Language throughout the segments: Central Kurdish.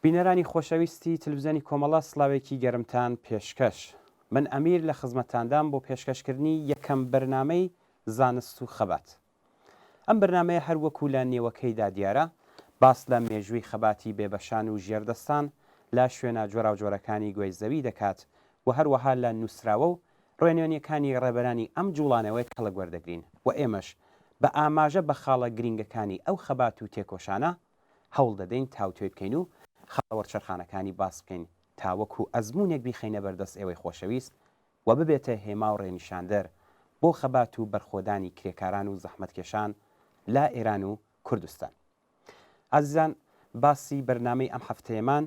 بینەرانی خۆشەویستی تلڤیزیۆنی کۆمەڵە سڵاوێکی گەرمتان پێشکەش. من ئەمیر لە خزمەتاندام بۆ پێشکەشکردنی یەکەم بەرنامەی زانست و خەبات. ئەم بەرنامەیە هەروەکو لە نێوەکەیدا دیارە باس لە مێژووی خەباتی بێبەشان و ژێردەستان لە شوێنە جۆرا و جۆرەکانی گوێی زەوی دەکات و هەروەها لە نووسراوە و ڕێنێنیەکانی ڕێبەرانی ئەم جوڵانەوەی کەڵک وەردەگرین و ئێمەش بە ئاماژە بە خاڵە گرنگەکانی ئەو خەبات و تێکۆشانە هەوڵ دەدەین تاوتوێ بکەین و خاوەرچەرخانەکانی باس بکەین تاوەکو ئەزمونێک بیخەینە بەردەست ئێوەی خۆشەویست و ببێتە هێما و ڕێنیشاندەر بۆ خەبات و بەرخۆدانی کرێکاران و زەحمەتکێشان لە ئێران و کوردستان. ئازیزان، باسی بەرنامەی ئەم هەفتەیەمان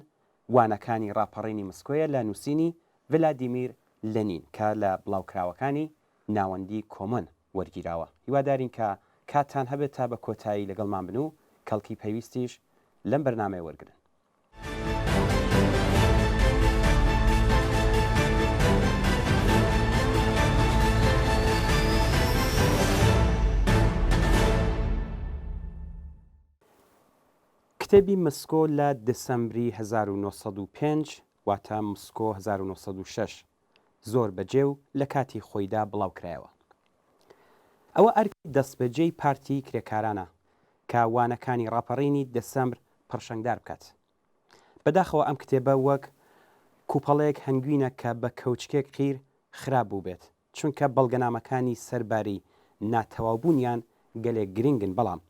وانەکانی ڕاپەڕینی مسکۆیە لە نووسینی ڤلادیمیر لەنین کە لە بڵاوکراوەکانی ناوەندی کۆمن وەرگیراوە. هیوادارین کە کاتان هەبێت تا بە کۆتایی لەگەڵمان بن و کەڵکی پێویستیش لەم بەرنامەیە وەرگرن. کتێبی مسکۆ لە دەسەمبری 1905 واتە مسکۆ 1906 زۆر بەجێ و لە کاتی خۆیدا بڵاوکرایەوە. ئەوە ئەرکی دەستبەجێی پارتی کرێکارانە کە وانەکانی ڕاپەڕینی دەسەمبر پڕشنگدار بکات. بەداخەوە ئەم کتێبە وەک کوپەڵەیەک هەنگوینە کە بە کەوچکێک قیر خراپ بوو بێت، چونکە بەڵگەنامەکانی سەرباری ناتەواوبوونیان گەلێک گرنگن، بەڵام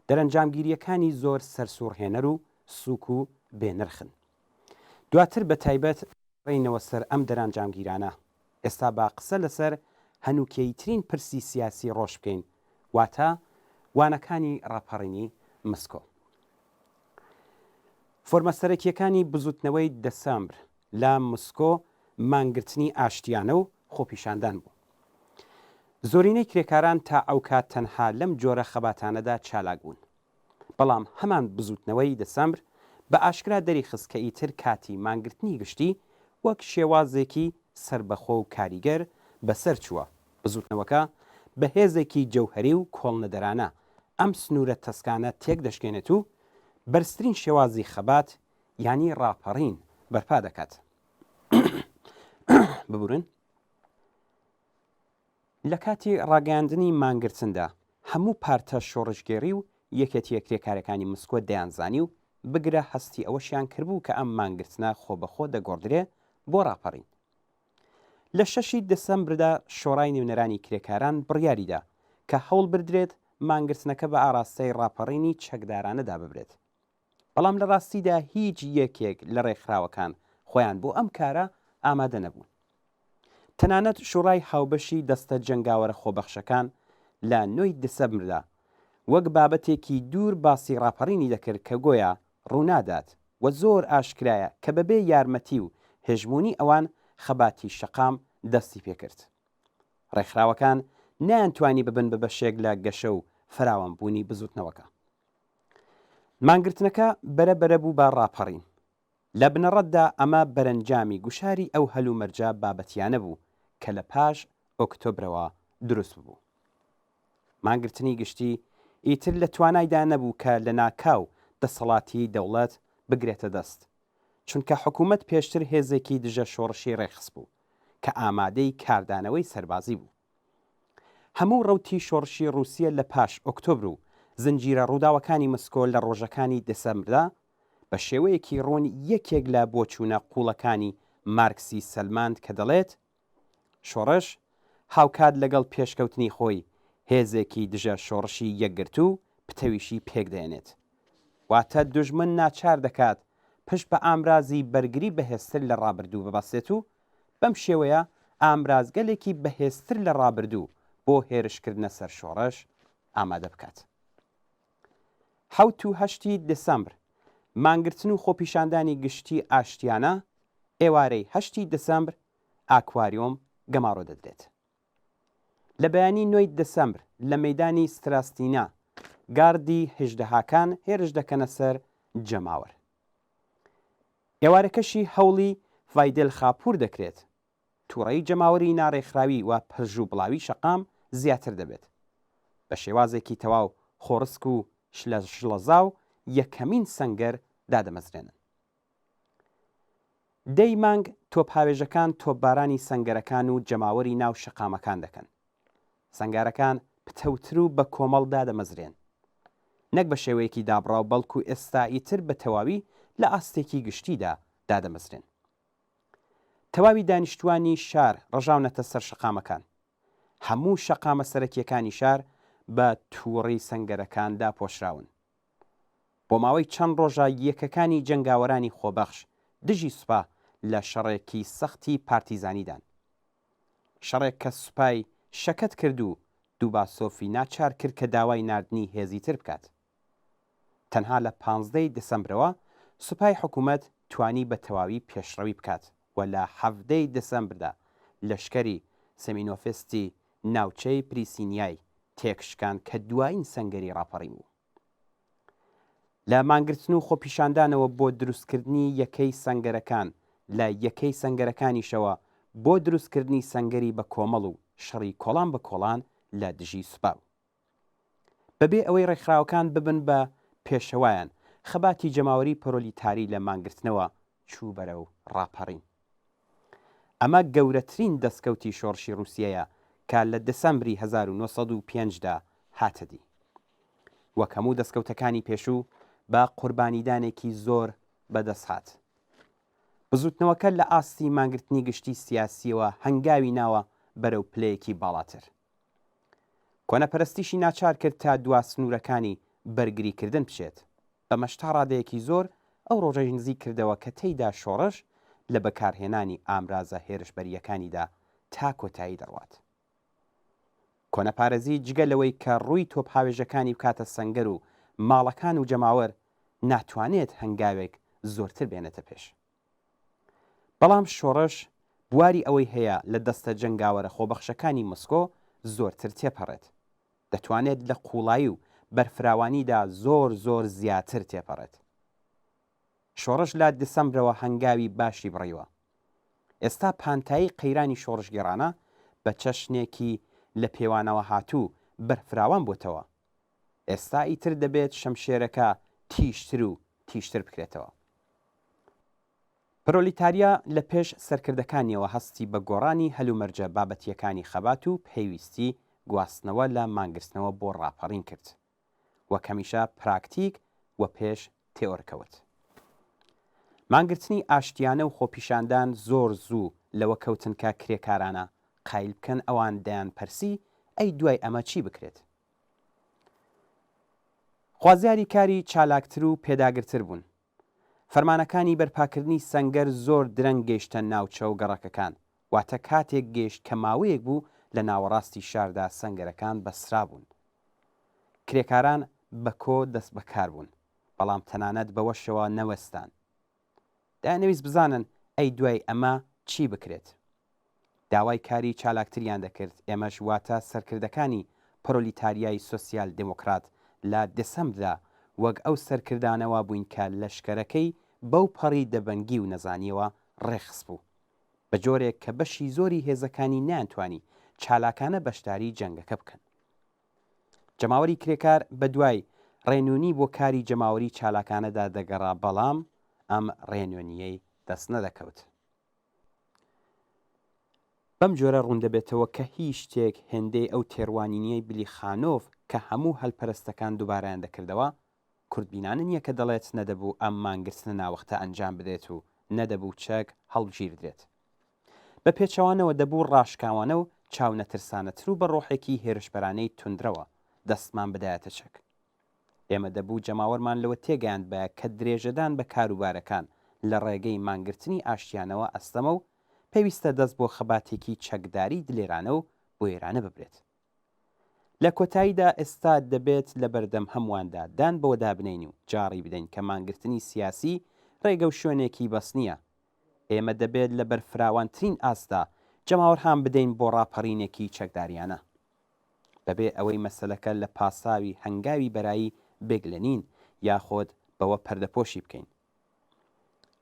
دەرەنجامگیریەکانی زۆر سەرسوڕهێنەر و سووک و بێنرخن. دواتر بە تایبەت ڕێینەوە سەر ئەم دەرەنجامگیرانە. ئێستا با قسە لەسەر هەنوکەیترین پرسی سیاسی ڕۆژ بکەین، واتە وانەکانی ڕاپەڕینی مسکۆ. فۆرمە سەرەکیەکانی بزوتنەوەی دەسەمبر لە مسکۆ مانگرتنی ئاشتیانە و خۆپیشاندان بوو. زۆرینەی کرێکاران تا ئەو کات تەنها لەم جۆرە خەباتانەدا چالاک بوون، بەڵام هەمان بزوتنەوەی دەسەمبر بە ئاشکرا دەری خست کە ئیتر کاتی مانگرتنی گشتی وەک شێوازێکی سربەخۆ و کاریگەر بەسەر چووە. بزوتنەوەکە بە هێزێکی جەوهەری و کۆڵنەدەرانە ئەم سنوورە تەسکانە تێک دەشکێنێت و بەرزترین شێوازی خەبات یانی ڕاپەڕین بەرپا دەکات. ببورن لە کاتی ڕاگەاندنی مانگرتندا هەموو پارتە شۆڕژگێڕی و یەکێتیە کرێکارەکانی مسکۆ دەیانزانی و بگرە هەستی ئەوەشیان کردبوو کە ئەم مانگرتنە خۆبەخۆ دەگۆڕدرێ بۆ ڕاپەڕین. لە 6 دەسەمبردا شۆڕای نێونەرانی کرێکاران بڕیاریدا کە هەوڵ بردرێت مانگرتنەکە بە ئاراستەی ڕاپەڕینی چەکدارانەدا ببرێت، بەڵام لە ڕاستیدا هیچ یەکێک لە ڕێکخراوەکان خۆیان بۆ ئەم کارە ئامادە نەبوون. تەنانەت شوڕای هاوبەشی دەستە جەنگاوەرە خۆبەخشەکان لە 9 دەسەمبردا وەک بابەتێکی دوور باسی ڕاپەڕینی دەکرد کە گۆیا ڕوونادات و زۆر ئاشکرایە کە بەبێ یارمەتی و هێژمونی ئەوان خەباتی شەقام دەستی پێکرد. ڕێکخراوەکان نەیانتوانی ببن بە بەشێک لە گەشە و فراوانبوونی بزوتنەوەکە. مانگرتنەکە بەرەبەرە بوو بە ڕاپەڕین. لە بنەڕەتدا ئەمە بەرەنجامی گوشاری ئەو هەلومەرجە بابەتیانە بوو کە لە پاش ئۆکتۆبرەوە دروست بوو. مانگرتنی گشتی ئیتر لە توانایدا نەبوو کە لە ناکاو دەسەڵاتی دەوڵەت بگرێتە دەست، چونکە حکوومەت پێشتر هێزێکی دژە شۆڕشی ڕێخست بوو کە ئامادەی کاردانەوەی سەربازی بوو. هەموو ڕەوتی شۆڕشی رووسیە لە پاش ئۆکتۆبر و زنجیرە ڕووداوەکانی مسکۆ لە ڕۆژەکانی دەسەمبردا بە شێوەیەکی ڕوون یەکێک لە بۆچوونە قوڵەکانی مارکسی سەلماند کە دەڵێت شۆڕش هاوکات لەگەڵ پێشکەوتنی خۆی هێزێکی دژە شۆڕشی یەکگرت و پتەویشی پێکدێنێت، واتە دوژمن ناچار دەکات پشت بە ئامرازی بەرگری بەهێزتر لە ڕابردوو ببەستێت و بەم شێوەیە ئامرازگەلێکی بەهێزتر لە ڕابردوو بۆ هێرشکردنە سەر شۆڕش ئامادە بکات. 7 و 8 دەسەمبر مانگرتن و خۆپیشاندانی گشتی ئاشتیانە ئێوارەی 8 دەسەمبر ئاکواریۆم گەماڕۆ دەدرێت. لە بەیانی 9 دەسەمبر لە مەیدانی ستراستینا گاردی هێژدەهاکان هێرش دەکەنە سەر جەماوەر. ئێوارەکەشی هەوڵی ڤایدێل خاپوور دەکرێت. تووڕەی جەماوەری ناڕێکخراوی و پەرژوو بڵاوی شەقام زیاتر دەبێت. بە شێوازێکی تەواو خۆڕسک و شلەزاو یەکەمین سەنگەر دادەمەزرێنن. دەی مانگ تۆپ هاوێژەکان تۆپبارانی سەنگەرەکان و جەماوەری ناو شەقامەکان دەکەن. سەنگارەکان پتەوتر و بە کۆمەڵدا دەمەزرێن، نەک بە شێوەیەکی دابڕاو بەڵکو ئێستا ئیتر بە تەواوی لە ئاستێکی گشتیدا دادەمەزرێن. تەواوی دانیشتوانی شار ڕژاونەتە سەر شەقامەکان. هەموو شەقامە سەرەکیەکانی شار بە تووڕی سەنگەرەکاندا پۆشراون. بۆ ماوەی چەند ڕۆژە یەکەکانی جەنگاوەرانی خۆبەخش دژی سوپا لە شەڕێکی سەختی پارتیزانیدان. شەڕێک کە سوپای شەکەت کرد و دووباسۆفی ناچار کرد کە داوای ناردنی هێزی تر بکات. تەنها لە 15 دەسەمبرەوە سوپای حکوومەت توانی بە تەواوی پێشڕەوی بکات و لە 17 دەسەمبردا لەشکەری سەمینۆفستی ناوچەی پریسینیای تێکشکان کە دوایین سەنگەری ڕاپەڕی بوو. لە مانگرتن و خۆپیشاندانەوە بۆ دروستکردنی یەکەی سەنگەرەکان لە یەکەی سەنگەرەکانیشەوە بۆ دروستکردنی سەنگەری بە کۆمەڵ و شەڕی کۆڵان بە کۆڵان لە دژی سوپا. بەبێ ئەوەی ڕێکخراوەکان ببن بە پێشەوایان، خەباتی جەماوەری پرۆلیتاری لە مانگرتنەوە چوو بەرەو ڕاپەڕین. ئەمە گەورەترین دەستکەوتی شۆڕشی رووسیەیە کە لە دەسەمبری 1905دا هاتەدی. وەک هەموو دەستکەوتەکانی پێشوو بە قوربانیدانێکی زۆر بەدەستهات. بزوتنەوەکە لە ئاستی مانگرتنی گشتی سیاسیەوە هەنگاوی ناوە بەرەو پلەیەکی باڵاتر. کۆنەپەرستیشی ناچار کرد تا دوا سنوورەکانی بەرگریکردن بچێت. بە مەشتا ڕادەیەکی زۆر ئەو ڕۆژەی نزیک کردەوە کە تێیدا شۆڕش لە بەکارهێنانی ئامرازە هێرشبەریەکانیدا تا کۆتایی دەڕوات. کۆنەپارێزی جگە لەوەی کە ڕووی تۆپ هاوێژەکانی بکاتە سەنگەر و ماڵەکان و جەماوەر ناتوانێت هەنگاوێک زۆرتر بێنێتە پێش. بەڵام شۆڕش بواری ئەوەی هەیە لە دەستە جەنگاوەرە خۆبەخشەکانی مسکۆ زۆرتر تێپەڕێت. دەتوانێت لە قوڵایی و بەرفراوانیدا زۆر زیاتر تێپەڕێت. شۆڕش لە دەسەمبرەوە هەنگاوی باشی بڕیوە. ئێستا پانتایی قەیرانی شۆڕشگێڕانە بە چەشنێکی لە پێوانەوە هاتوو بەرفراوان بۆتەوە. ئێستا ئیتر دەبێت شەمشێرەکە تیشتر و تیشتر بکرێتەوە. پرۆلیتاریا لە پێش سەرکردەکانیەوە هەستی بە گۆڕانی هەلومەرجە بابەتیەکانی خەبات و پێویستی گواستنەوە لە مانگرتنەوە بۆ ڕاپەڕین کرد و کەمیشە پراکتیک و پێش تێۆرکەوت. مانگرتنی ئاشتیانە و خۆپیشاندان زۆر زوو لەوە کەوتن کە کرێکارانە قایل بکەن ئەوان دەیان پەرسی ئەی دوای ئەمە چی بکرێت. خوازیاری کاری چالاکتر و پێداگرتر بوون. فەرمانەکانی بەرپاکردنی سەنگەر زۆر درەنگ گەیشتە ناوچە و گەڕەکەکان، واتە کاتێک گەیشت کە ماوەیەک بوو لە ناوەڕاستی شاردا سەنگەرەکان بەسرا بوون. کرێکاران بە کۆ دەست بەکار بوون، بەڵام تەنانەت بەوەشەوە نەوەستان. دانەویست بزانن ئەی دوای ئەمە چی بکرێت. داوای کاری چالاکتریان دەکرد. ئێمەش واتە سەرکردەکانی پرۆلیتاریای سۆسیال دموکرات لە دەسەمبردا وەک ئەو سەرکردانەوە بووین کە لەشکەرەکەی بەو پەڕی دەبەنگی و نەزانیەوە ڕێخس بوو بە جۆرێک کە بەشی زۆری هێزەکانی نانتوانی چالاکانە بەشداری جەنگەکە بکەن. جەماوەری کرێکار بە دوای ڕێنونی بۆ کاری جەماوەری چالاکانەدا دەگەڕا، بەڵام ئەم ڕێنوێنیەی دەست نەدەکەوت. بەم جۆرە ڕوندەبێتەوە کە هیچ شتێک هێندەی ئەو تێڕوانینیەی بلیخانۆف کە هەموو هەلپەرستەکان دووبارەیان دەکردەوە کوردبینانن یە کە دەڵێت نەدەبوو ئەم مانگرتنە ناوەختە ئەنجام بدێت و نەدەبوو چەک هەڵگیردرێت. بە پێچەوانەوە دەبوو ڕاشکاوانە و چاونەترسانەتر و بە ڕۆحێکی هێرشبەرانەی توندرەوە دەستمان بدایەتە چەک. ئێمە دەبوو جەماوەرمان لەوە تێگەیاند بە کە درێژەدان بە کاروبارەکان لە ڕێگەی مانگرتنی ئاشتیانەوە ئەستەمە و پێویستە دەست بۆ خەباتێکی چەکداری دلێرانە و بۆ ئێرانە ببرێت. لە کۆتاییدا ئێستا دەبێت لە بەردەم هەموواندا دان بەوە دابنین و جاڕی بدەین کە مانگرتنی سیاسی ڕێگە و شوێنێکی بەس نییە. ئێمە دەبێت لە بەرفراوانترین ئاستا جەماوەرهان بدەین بۆ ڕاپەڕینێکی چەکداریانە. بەبێ ئەوەی مەسەلەکە لە پاساوی هەنگاوی بەرایی بێگلێنین یاخۆت بەوە پەردەپۆشی بکەین.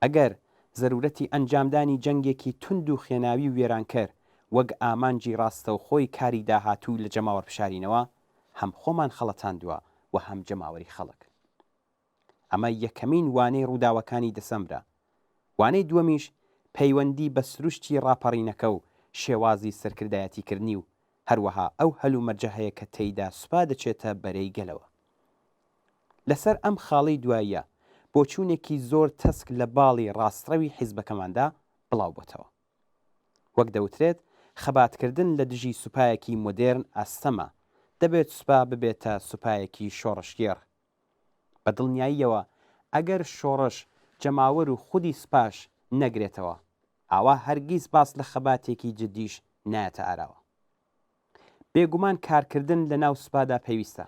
ئەگەر زەرورەتی ئەنجامدانی جەنگێکی تند و خێناوی و وێرانکەر وەک ئامانجی ڕاستەوخۆی کاری داهاتوو لە جەماوەر بشارینەوە، هەم خۆمان خەڵەتاندووە و هەم جەماوەری خەڵک. ئەمە یەکەمین وانەی ڕووداوەکانی دەسەمبرە. وانەی دووەمیش پەیوەندی بە سروشتی ڕاپەڕینەکە و شێوازی سەرکردایەتیکردنی و هەروەها ئەو هەلومەرجە هەیە کە تێیدا سوپا دەچێتە بەرەی گەلەوە. لەسەر ئەم خاڵەی دواییە بۆچوونێکی زۆر تەسک لە باڵی ڕاستڕەوی حیزبەکەماندا بڵاو بۆتەوە. وەک دەوترێت خەباتکردن لە دژی سوپایەکی مۆدێرن ئاستەمە، دەبێت سوپا ببێتە سوپایەکی شۆڕشگێڕ. بە دڵنیاییەوە ئەگەر شۆڕش جەماوەر و خودی سوپاش نەگرێتەوە، ئاوا هەرگیز باس لە خەباتێکی جدیش نایەتە ئاراوە. بێگومان کارکردن لە ناو سوپادا پێویستە،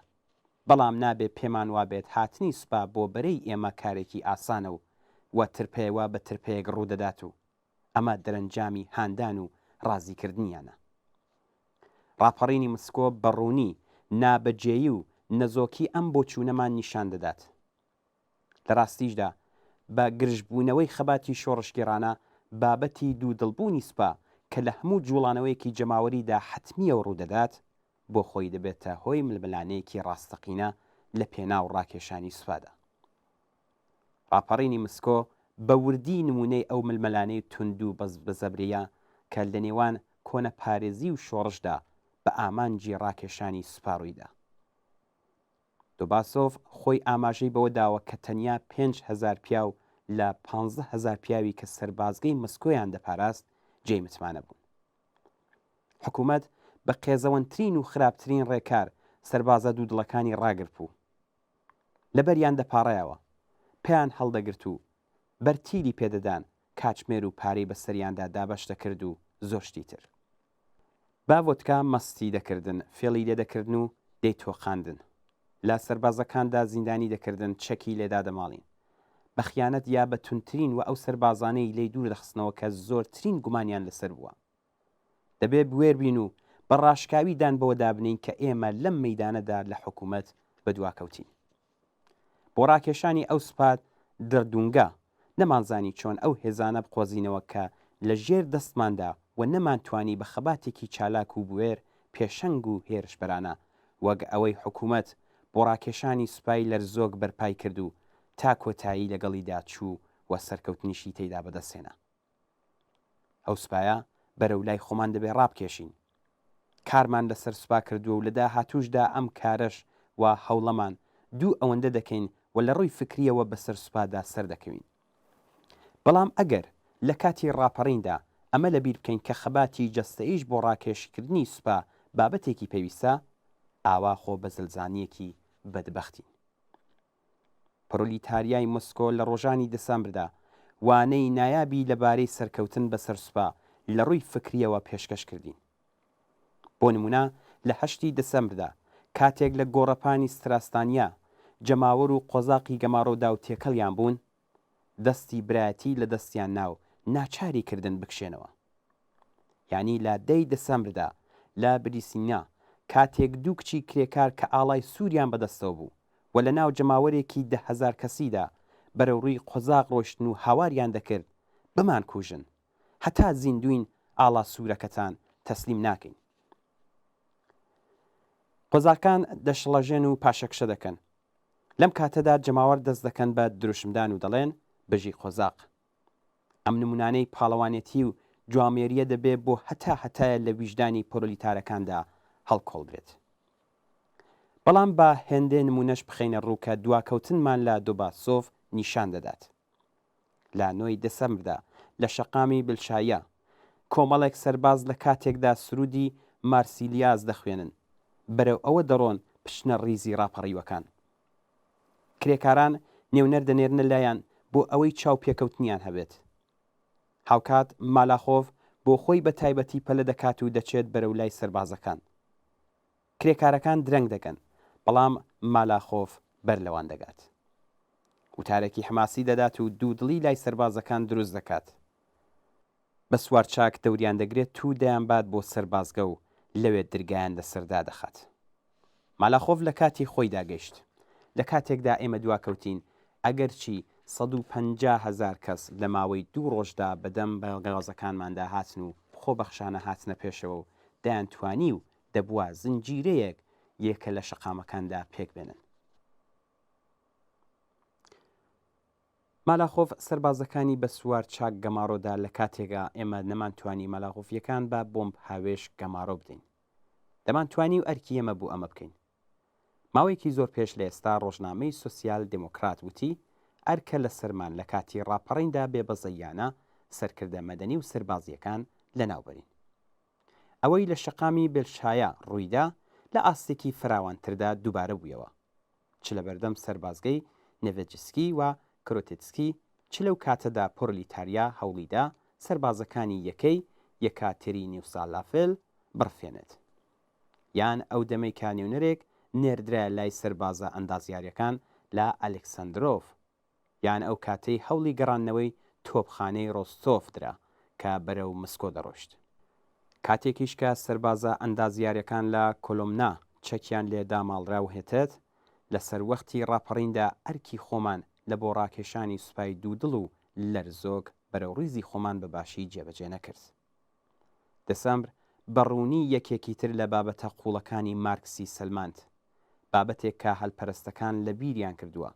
بەڵام نابێت پێمان وابێت هاتنی سوپا بۆ بەرەی ئێمە کارێکی ئاسانە و ترپەیەوە بە ترپەیەک ڕوودەدات و ئەمە دەرەنجامی هاندان و ڕازیکردنیانە. ڕاپەڕینی مسکۆ بەڕوونی نابەجێیی و نەزۆکی ئەم بۆچوونەمان نیشان دەدات. لە ڕاستیشدا بە گرژبوونەوەی خەباتی شۆڕشگێڕانە بابەتی دوودڵبوونی سوپا کە لە هەموو جوڵانەوەیەکی جەماوەریدا حتمیەوە ڕوودەدات بۆ خۆی دەبێتە هۆی ململانەیەکی ڕاستەقینە لە پێناو ڕاکێشانی سوپادا. ڕاپەڕینی مسکۆ بە وردی نمونەی ئەو ململانەی تونند و بەزەبرەیە کە لە نێوان کۆنە پارێزی و شۆڕشدا بە ئامانجی ڕاکێشانی سوپا ڕوویدا. دووباسۆف خۆی ئاماژەی بەوە داوە کە تەنیا 5,000 پیاو لە 15,000 پیاوی کە سەربازگەی مسکۆیان دەپاراست جێی متمانە بوون. حکوومەت بە قێزەوەنترین و خراپترین ڕێکار سەربازە دوودڵەکانی ڕاگرت بوو. لەبەریان دەپاڕایەوە، پێیان هەڵدەگرت و بەرتیلی پێدەدان، کاتژمێر و پارەی بەسەریاندا دابەش دەکرد و زۆر شتی تر. باڤۆتکا مەستی دەکردن، فێڵی لێدەکردن و دەیتۆقاندن. لە سەربازەکاندا زیندانی دەکردن، چەکی لێدا دەماڵین. بە خیانەت یا بە تونترین و ئەو سەربازانەی لێی دوور دەخستنەوە کە زۆرترین گومانیان لەسەر بووە. دەبێت بوێر بین و بە ڕاشکاویدان بەوە دابنین کە ئێمە لەم مەیدانەدا لە حکوومەت بەدواکەوتین. بۆ ڕاکێشانی ئەو سوپات دەردونگە نەمانزانی چۆن ئەو هێزانە بقۆزینەوە کە لە ژێر دەستماندا و نەمانتوانی بە خەباتێکی چالاک و بوێر پێشەنگ و هێرشبەرانە وەک ئەوەی حکوومەت بۆ ڕاکێشانی سوپای لەرزۆک بەرپای کرد و تا کۆتایی لەگەڵیدا چوو و سەرکەوتنیشی تێیدا بەدەستێنا. ئەو سوپایە بەرەو لای خۆمان دەبێ ڕابکێشین. کارمان لەسەر سوپا کردووە و لە داهاتووشدا ئەم کارەش و هەوڵەمان دوو ئەوەندە دەکەین و لە ڕووی فکریەوە بەسەر سوپادا سەر دەکەوین. بەڵام ئەگەر لە کاتی ڕاپەڕیندا ئەمە لەبیر بکەین کە خەباتی جەستەیش بۆ ڕاکێشکردنی سوپا بابەتێکی پێویستە، ئاوا خۆ بە زلزانیەکی بەدبەختین. پرۆلیتاریای مسکۆ لە ڕۆژانی دەسەمبردا وانەی نایابی لەبارەی سەرکەوتن بەسەر سوپا لە ڕووی فکریەوە پێشکەش کردین. بۆ نمونە لە 8 دەسەمبردا کاتێک لە گۆڕەپانی ستراستانیا جەماوەر و قۆزاقی گەماڕۆدا و تێکەڵیان بوون، دەستی برایەتی لە دەستیان ناو ناچاری کردن بکشێنەوە. یعنی لە 10 دەسەمبردا لە بریسینیا کاتێک دوو کچی کرێکار کە ئاڵای سووریان بەدەستەوە بوو و لە ناو جەماوەرێکی 10,000 کەسیدا بەرەو ڕووی قۆزاق ڕۆشتن و هاواریان دەکرد بمان کوژن، هەتا زیندوین ئاڵا سوورەکەتان تەسلیم ناکەین. قۆزاقان دەشڵەژێن و پاشەکشە دەکەن. لەم کاتەدا جەماوەر دەست دەکەن بە دروشمدان و دەڵێن بەژی قۆزاق. ئەم نمونانەی پاڵەوانێتی و جوامێریە دەبێت بۆ هەتایە لە ویژدانی پۆرۆلیتارەکاندا هەڵکۆڵدرێت. بەڵام بە هێندێ نمونەش بخەینە ڕوو کە دواکەوتنمان لە دووباسۆف نیشان دەدات. لە 9 دەسەمبردا لە شەقامی بلشایە کۆمەڵێک سەرباز لە کاتێکدا سرودی مارسیلیاز دەخوێنن، بەرەو ئەوە دەڕۆن پشنە ڕیزی ڕاپەڕیوەکان. کرێکاران نێونەر دەنێرنە لایەن بۆ ئەوەی چاو پێکەوتنیان هەبێت. هاوکات مالاخۆڤ بۆ خۆی بە تایبەتی پەلە دەکات و دەچێت بەرەو لای سەربازەکان. کرێکارەکان درەنگ دەکەن، بەڵام مالاخۆڤ بەر لەوان دەگات. وتارێکی حماسی دەدات و دوودڵی لای سەربازەکان دروست دەکات. بە سوار چاک دەوریان دەگرێت و دەیان بات بۆ سەربازگە و لەوێ درگایان لەسەردا دەخات. مالاخۆڤ لە کاتی خۆی داگەیشت. لە کاتێکدا ئێمە دواکەوتین، ئەگەرچی 150,000 کەس لە ماوەی 2 ڕۆژدا بەدەم بەڵگەوازەکانماندا هاتن و خۆ بەخشانە هاتنە پێشەوە و دایان توانی و دەبووە زنجیرەیەک یەکە لە شەقامەکاندا پێک بێنن. مالاخۆف سەربازەکانی بە سوار چاک گەماڕۆدا لە کاتێکا ئێمە نەمانتوانی مەلاخۆفیەکان بە بۆمب هاوێش گەماڕۆ بدەین. دەمانتوانی و ئەرکی ئێمە بوو ئەمە بکەین. ماوەیەکی زۆر پێش لە ئێستا ڕۆژنامەی سۆسیال دموکرات وتی ئەرکە لە سەرمان لە کاتی ڕاپەڕیندا بێبەزەیانە سەرکردە مەدەنی و سەربازیەکان لە ناوبەرین. ئەوەی لە شەقامی بێلشایە ڕوویدا لە ئاستێکی فراوانتردا دووبارە بوویەوە، چ لە بەردەم سەربازگەی نێڤێجسکی و کرۆتێتسکی، چ لەو کاتەدا پۆرلیتاریا هەوڵیدا سەربازەکانی یەکاتری نیوسالافل بڕفێنێت، یان ئەو دەمەی کانیونەرێک نێردرا لای سەربازە ئەندازیاریەکان لە ئەلێکسەندرۆف، یان ئەو کاتەی هەوڵی گەڕانەوەی تۆپخانەی ڕۆستۆف درا کە بەرەو مسکۆ دەڕۆشت. کاتێکیش کە سەربازە ئەندازیاریەکان لە کۆلۆمنا چەکیان لێدا ماڵرا و هێتێت، لەسەر وەختی ڕاپەڕیندا ئەرکی خۆمان لە بۆ ڕاکێشانی سوپای دوودڵ و لەرزۆک بەرەو ڕیزی خۆمان بە باشی جێبەجێ نەکرد. دەسەمبر بەڕوونی یەکێکی تر لە بابەتە قوڵەکانی مارکسی سەلماند، بابەتێک کە هەلپەرستەکان لە بیریان کردووە.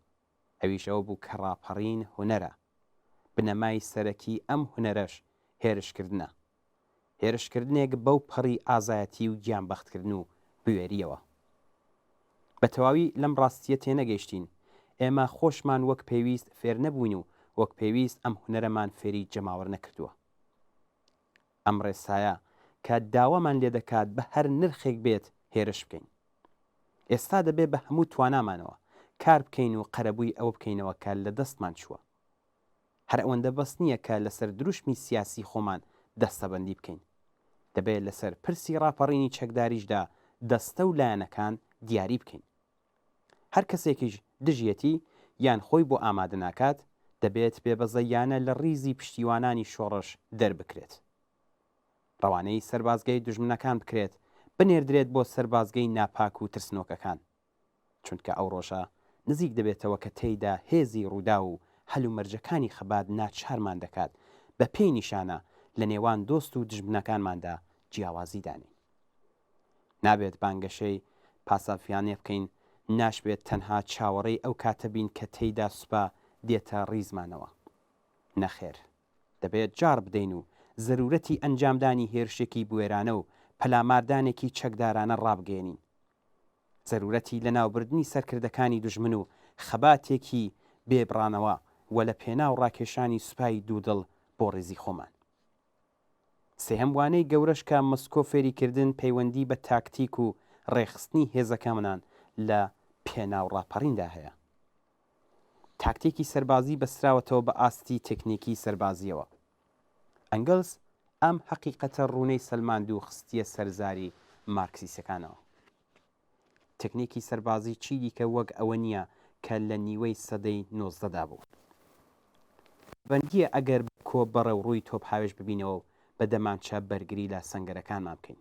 ئەویش ئەوە بوو کە ڕاپەڕین هونەرە. بنەمای سەرەکی ئەم هونەرەش هێرشکردنە، هێرشکردنێک بەو پەڕی ئازایەتی و گیانبەختکردن و بوێریەوە. بە تەواوی لەم ڕاستیە تێنەگەیشتین. ئێمە خۆشمان وەک پێویست فێر نەبووین و وەک پێویست ئەم هونەرەمان فێری جەماوەر نەکردووە. ئەم ڕێسایە کە داوامان لێ دەکات بە هەر نرخێک بێت هێرش بکەین. ئێستا دەبێ بە هەموو توانامانەوە کار بکەین و قەرەبووی ئەوە بکەینەوە کە لە دەستمان چووە. هەر ئەوەندە بەس نییە کە لەسەر دروشمی سیاسی خۆمان دەستەبەندی بکەین. دەبێت لەسەر پرسی ڕاپەڕینی چەکداریشدا دەستە و لایەنەکان دیاری بکەین. هەر کەسێکیش دژیەتی یان خۆی بۆ ئامادە ناکات، دەبێت بێبەزەیانە لە ڕیزی پشتیوانانی شۆڕش دەربکرێت. ڕەوانەی سەربازگەی دژمنەکان بکرێت، بنێردرێت بۆ سەربازگەی ناپاک و ترسنۆکەکان، چونکە ئەو ڕۆژە نزیک دەبێتەوە کە تێیدا هێزی ڕوودا و هەلومەرجەکانی خەبات ناچارمان دەکات بە پێی نیشانە لە نێوان دۆست و دژمنەکانماندا جیاوازی دانین. نابێت بانگەشەی پاسەفیانێ بکەین، ناشبێت تەنها چاوەڕێی ئەو کاتە بین کە تێیدا سوپا دێتە ڕیزمانەوە. نەخێر، دەبێت جار بدەین و زەرورەتی ئەنجامدانی هێرشێکی بوێرانە و پەلاماردانێکی چەکدارانە ڕابگەێنین. زەرورەتی لە ناوبردنی سەرکردەکانی دژمن و خەباتێکی بێبڕانەوە و لە پێناو ڕاکێشانی سوپای دوودڵ بۆ ڕێزی خۆمان. سێهەم وانەی گەورەش کە مسکۆ فێریکردن پەیوەندی بە تاکتیک و ڕێخستنی هێزەکانمان لە پێناو ڕاپەڕیندا هەیە. تاکتیکی سەربازی بەستراوەتەوە بە ئاستی تەکنیکی سەربازیەوە. ئەنگلز ئەم حەقیقەتە ڕوونەی سەلماند و خستیە سەرزاری مارکسیسەکانەوە. تەکنیکی سەربازی چیدی کە وەک ئەوە نییە کە لە نیوەی سەدەی 19دا بوو. بەندیە ئەگەر کۆ بەڕێو ڕووی تۆپ هاوێش ببینەوە و بە دەمانچە بەرگری لە سەنگەرەکانمان بکەین.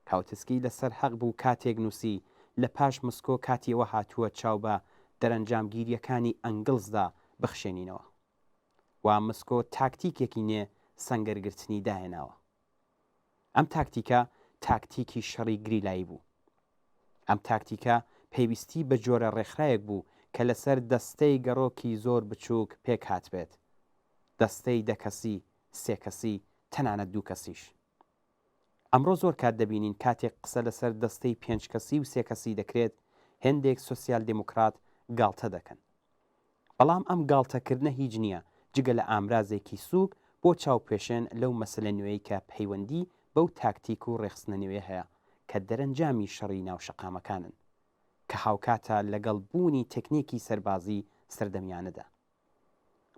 کاوتسکی لەسەر حەق بوو کاتێک نووسی لە پاش مسکۆ کاتیەوە هاتووە چاو بە دەرەنجامگیریەکانی ئەنگلزدا بخشێنینەوە. و مسکۆ تاکتیکێکی نێ سەنگەرگرتنی داهێناوە. ئەم تاکتیکە تاکتیکی شەڕی گریلایی بوو. ئەم تاکتیکە پێویستی بە جۆرە ڕێکخراوێک بوو کە لەسەر دەستەی گەڕۆکی زۆر بچووک پێک هاتبێت، دەستەی دەکەسی، سێکەسی، تەنانەت دوو کەسیش. ئەمڕۆ زۆر کات دەبینین کاتێک قسە لەسەر دەستەی 5 کەسی و 3 کەسی دەکرێت، هێندێک سۆسیال دموکرات گاڵتە دەکەن. بەڵام ئەم گاڵتەکردنە هیچ نییە جگە لە ئامرازێکی سووک بۆ چاوپێشێن لەو مەسەلە نوێی کە پەیوەندی بەو تاکتیک و ڕێخستنە نوێ هەیە کە دەرەنجامی شەڕی ناوشەقامەکانن کە هاوکاتە لەگەڵ بوونی تەکنیکی سەربازی سەردەمیانەدا.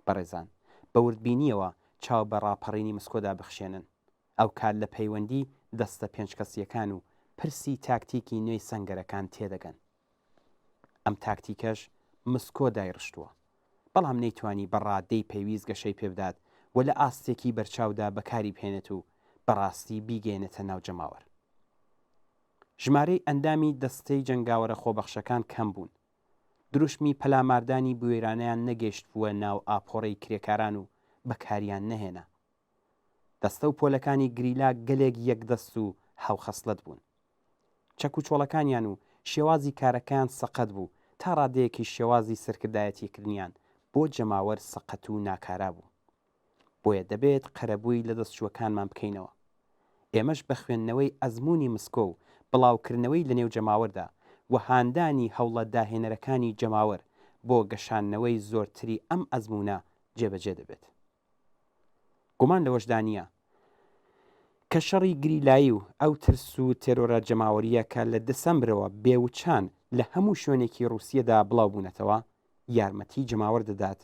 بەڕێزان، بەوردبینیەوە چاو بە ڕاپەڕینی مسکۆدا بخشێنن، ئەو کات لە پەیوەندی دەستە 5 کەسیەکان و پرسی تاکتیکی نوێی سەنگەرەکان تێدەگەن. ئەم تاکتیکەش مسکۆ دایڕشتووە، بەڵام نەیتوانی بە ڕادەی پێویست گەشەی پێبدات و لە ئاستێکی بەرچاودا بەکاری بهێنێت و بەڕاستی بیگەێنێتە ناو جەماوەر. ژمارەی ئەندامی دەستەی جەنگاوەرە خۆبەخشەکان کەم بوون. دروشمی پەلاماردانی بوێرانەیان نەگەشت بووە ناو ئاپۆڕەی کرێکاران و بەکاریان نەهێنا. دەستە و پۆلەکانی گریلا گەلێک یەکدەست و هاوخەسلەت بوون. چەک و چۆڵەکانیان و شێوازی کارەکان سەقەت بوو تا ڕادەیەکی شێوازی سەرکردایەتیکردنیان بۆ جەماوەر سەقەت و ناکارا بوو. بۆیە دەبێت قەرەبووی لە دەستچووەکانمان بکەینەوە. ئێمەش بە خوێندنەوەی ئەزمموی مسکۆ و بڵاوکردنەوەی لە نێو جەماوەردا و هاندانی هەوڵە داهێنەرەکانی جەماوەر بۆ گەشانەوەی زۆرتری ئەم ئەزممونە جێبەجێ دەبێت. گومان لەوەشدا نییە کە شەڕی گریلایی و ئەو ترس و تێرۆرە جەماوەریە کە لە دەسەمبرەوە بێوچان لە هەموو شوێنێکی رووسیەدا بڵاو بوونەتەوە یارمەتی جەماوەر دەدات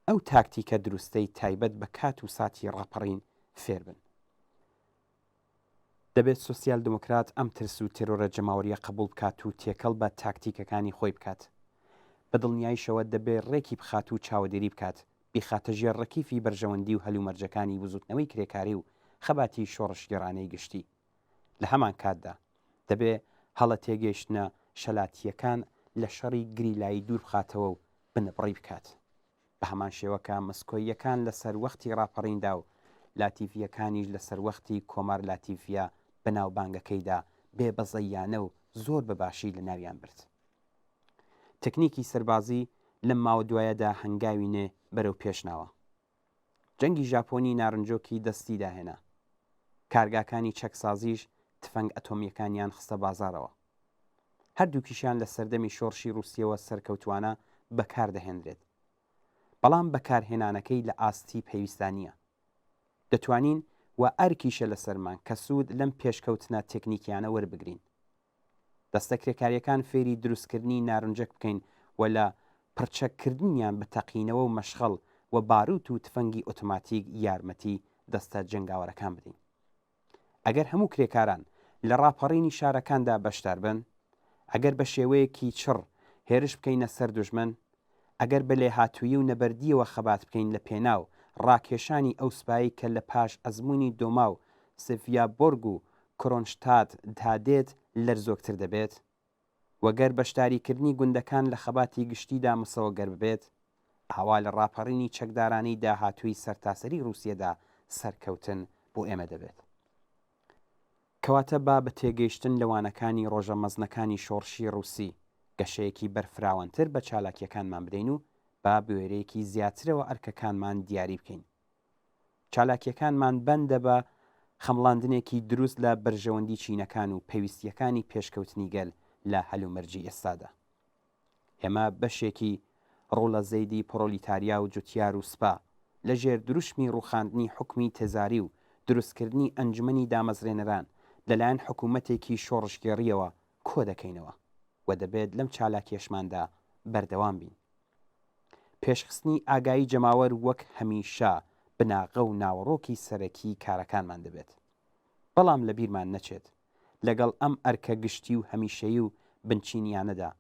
ئەو تاکتیکە دروستەی تایبەت بە کات و ساتی ڕاپەڕین فێر بن. دەبێت سۆسیال دموکرات ئەم ترس و تێرۆرە جەماوەریە قبول بکات و تێکەڵ بە تاکتیکەکانی خۆی بکات. بە دڵنیاییشەوە دەبێت ڕێکی بخات و چاودێری بکات بیخاتە ژێر ڕەکیفی بەرژەوەندی و هەلومەرجەکانی وزوتنەوەی کرێکاری و خەباتی شۆڕشگێڕانەی گشتی. لە هەمان کاتدا دەبێت هەڵە تێگەیشتنە شەلاتیەکان لە شەڕی گریلایی دوور بخاتەوە و بنەبڕی بکات. بە هەمان شێوەکە مسکۆیەکان لە سەروەختی ڕاپەڕیندا و لاتیفیەکانیش لە سەروەختی کۆمار لاتیفیا بەناوبانگەکەیدا بێبەزەیانە و زۆر بەباشی لە ناویان برد. تەکنیکی سەربازی لەم ماوە دوایەدا هەنگاوینێ بەرەو پێشناوە. جەنگی ژاپۆنی نارنجۆکی دەستی داهێنا. کارگاکانی چەکسازیش تفەنگ ئەتۆمیەکانیان خستە بازارەوە. هەردووکیشیان لە سەردەمی شۆڕشی رووسیەوە سەرکەوتوانە بەکاردەهێنرێت. بەڵام بەکارهێنانەکەی لە ئاستی پێویستانیە. دەتوانین و ئەرکیشە لەسەرمان کە سوود لەم پێشکەوتنە تێکنیکیانە وەربگرین. دەستە کرێکاریەکان فێری دروستکردنی نارنجەک بکەین و لە پڕچەکردنیان بتەقینەوە و مەشغەڵ و باروت و تفەنگی ئۆتۆماتیک یارمەتی دەستە جنگاوەرەکان بدەین. ئەگەر هەموو کرێکاران لە ڕاپەڕینی شارەکاندا بەشدار بن، ئەگەر بە شێوەیەکی چڕ هێرش بکەینە سەر دوژمن، ئەگەر بە لێهاتوویی و نەبەردیەوە خەبات بکەین لە پێناو ڕاکێشانی ئەو سوپایی کە لە پاش ئەزمموی دۆما و سڤیابۆرگ و کڕۆنشتات دادێت لەرزۆکتر دەبێت، وەگەر بەشداریکردنی گوندەکان لە خەباتی گشتیدا مسەوەگەر ببێت، ئاوا لە ڕاپەڕینی چەکدارانەی داهاتووی سەرتاسەری رووسیەدا سەرکەوتن بۆ ئێمە دەبێت. کەواتە با بە تێگەیشتن لەوانەکانی ڕۆژە مەزنەکانی شۆڕشی رووسی گەشەیەکی بەرفراوانتر بە چالاکیەکانمان بدەین و با بوێرەیەکی زیاترەوە ئەرکەکانمان دیاری بکەین. چالاکیەکانمان بەندە بە خەمڵاندنێکی دروست لە بەرژەوەندی چینەکان و پێویستیەکانی پێشکەوتنی گەل لە هەلومەرجی ئێستادا. ئێمە بەشێکی ڕۆڵە زەیدی پرۆلیتاریا و جوتیار و سپا لە ژێر دروشمی ڕووخاندنی حکمی تێزاری و دروستکردنی ئەنجومەنی دامەزرێنەران لەلایەن حکوومەتێکی شۆڕشگێڕیەوە کۆ دەکەینەوە و دەبێت لەم چالاکێشماندا بەردەوام بین. پێشخستنی ئاگایی جەماوەر وەک هەمیشە بناغە و ناوەڕۆکی سەرەکی کارەکانمان دەبێت. بەڵام لە بیرمان نەچێت لەگەڵ ئەم ئەرکە گشتی و هەمیشەیی و بنچینیانەدا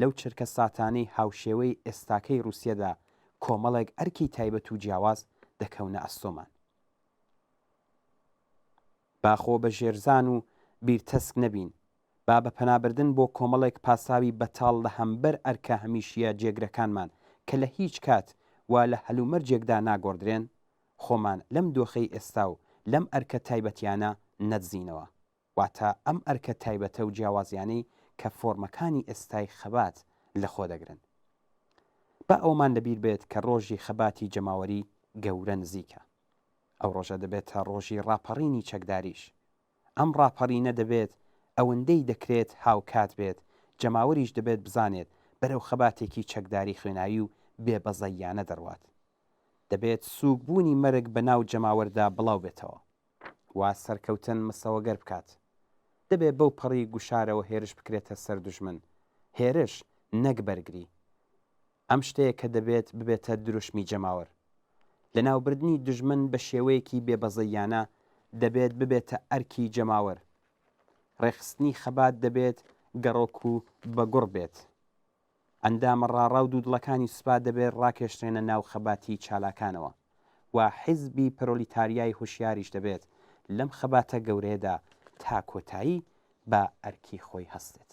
لەو چرکە ساتانەی هاوشێوەی ئێستاکەی رووسیەدا کۆمەڵێک ئەرکی تایبەت و جیاواز دەکەونە ئەستۆمان. باخۆ بە ژێرزان و بیرتەسک نەبین، با بە پەنابردن بۆ کۆمەڵێک پاساوی بەتاڵ لە هەمبەر ئەرکە هەمیشیە جێگرەکانمان کە لە هیچ کات و لە هەلومەرجێکدا ناگۆڕدرێن، خۆمان لەم دۆخەی ئێستا و لەم ئەرکە تایبەتیانە نەدزینەوە، واتە ئەم ئەرکە تایبەتە و جیاوازیانەی کە فۆرمەکانی ئێستای خەبات لە خۆ دەگرن. با ئەومان لەبیر بێت کە ڕۆژی خەباتی جەماوەری گەورە نزیکە. ئەو ڕۆژە دەبێتە ڕۆژی ڕاپەڕینی چەکداریش. ئەم ڕاپەڕینە دەبێت ئەوەندەی دەکرێت هاوکات بێت، جەماوەریش دەبێت بزانێت بەرەو خەباتێکی چەکداری خوێناوی و بێبەزەیانە دەڕوات. دەبێت سووکبوونی مەرگ بە ناو جەماوەردا بڵاو بێتەوە وا سەرکەوتن مسەوەگەر بکات. دەبێت بەو پەڕی گوشارەوە هێرش بکرێتە سەر دوژمن، هێرش نەک بەرگری. ئەم شتەیە کە دەبێت ببێتە دروشمی جەماوەر. لە ناوبردنی دژمن بە شێوەیەکی بێبەزەیانە دەبێت ببێتە ئەرکی جەماوەر. ڕێخستنی خەبات دەبێت گەڕۆک و بەگوڕ بێت. ئەندامە ڕاڕاو دوودڵەکانی سوپا دەبێت ڕاکێشترێنە ناو خەباتی چالاکانەوە و حیزبی پرۆلیتاریای هوشیاریش دەبێت لەم خەباتە گەورەیەدا تا کۆتایی بە ئەرکی خۆی هەستێت.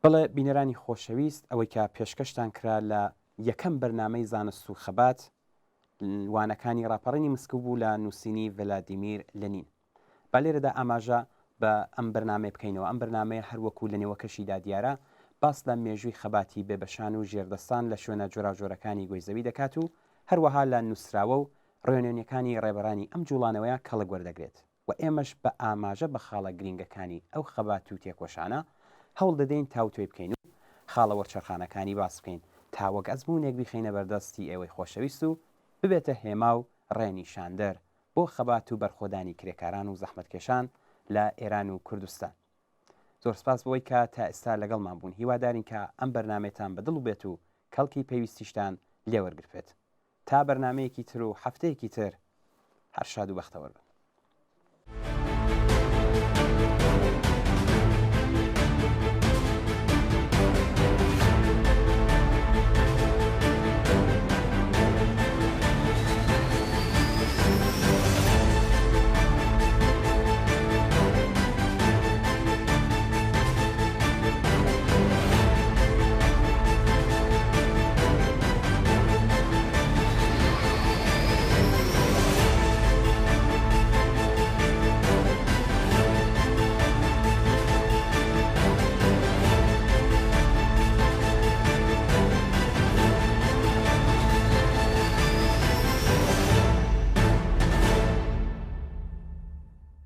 بەڵێ بینەرانی خۆشەویست، ئەوەی کە پێشکەشتان کرا لە یەکەم بەرنامەی زانست و خەبات وانەکانی ڕاپەڕینی مسکۆ بوو لە نووسینی ڤلادیمیر لەنین. با لێرەدا ئاماژە بە ئەم بەرنامەی بکەینەوە. ئەم بەرنمەیە هەروەکو لە نێوەکەشیدا دیارە باس لە مێژووی خەباتی بێبەشان و ژێردەستان لە شوێنە جۆراوجۆرەکانی گۆیزەوی دەکات و هەروەها لە نووسراوە و ڕێنێنیەکانی ڕێبەرانی ئەم جوڵانەوەیە کەڵک وەردەگرێت و ئێمەش بە ئاماژە بە خاڵە گرنگەکانی ئەو خەبات و تێکۆشانە هەوڵ دەدەین تاوتۆی بکەین و خاڵە وەرچەرخانەکانی باس بکەین تاوەک ئەزمونێک بیخینە بەردەستی ئێوەی خۆشەویست و ببێتە هێما و ڕێنیشاندەر بۆ خەبات و بەرخۆدانی کرێکاران و زەحمەتکێشان لە ئێران و کوردستان. زۆر سپاس بەوەی کە تا ئێستا لەگەڵمان بوون. هیوادارین کە ئەم بەرنمێتان بەدڵ و بێت و کەڵکی پێویستیشتان لێوەرگرت. تا بەرنمەیەکی تر و هەفتەیەکی تر هەر شاد و بەختەوەر بن.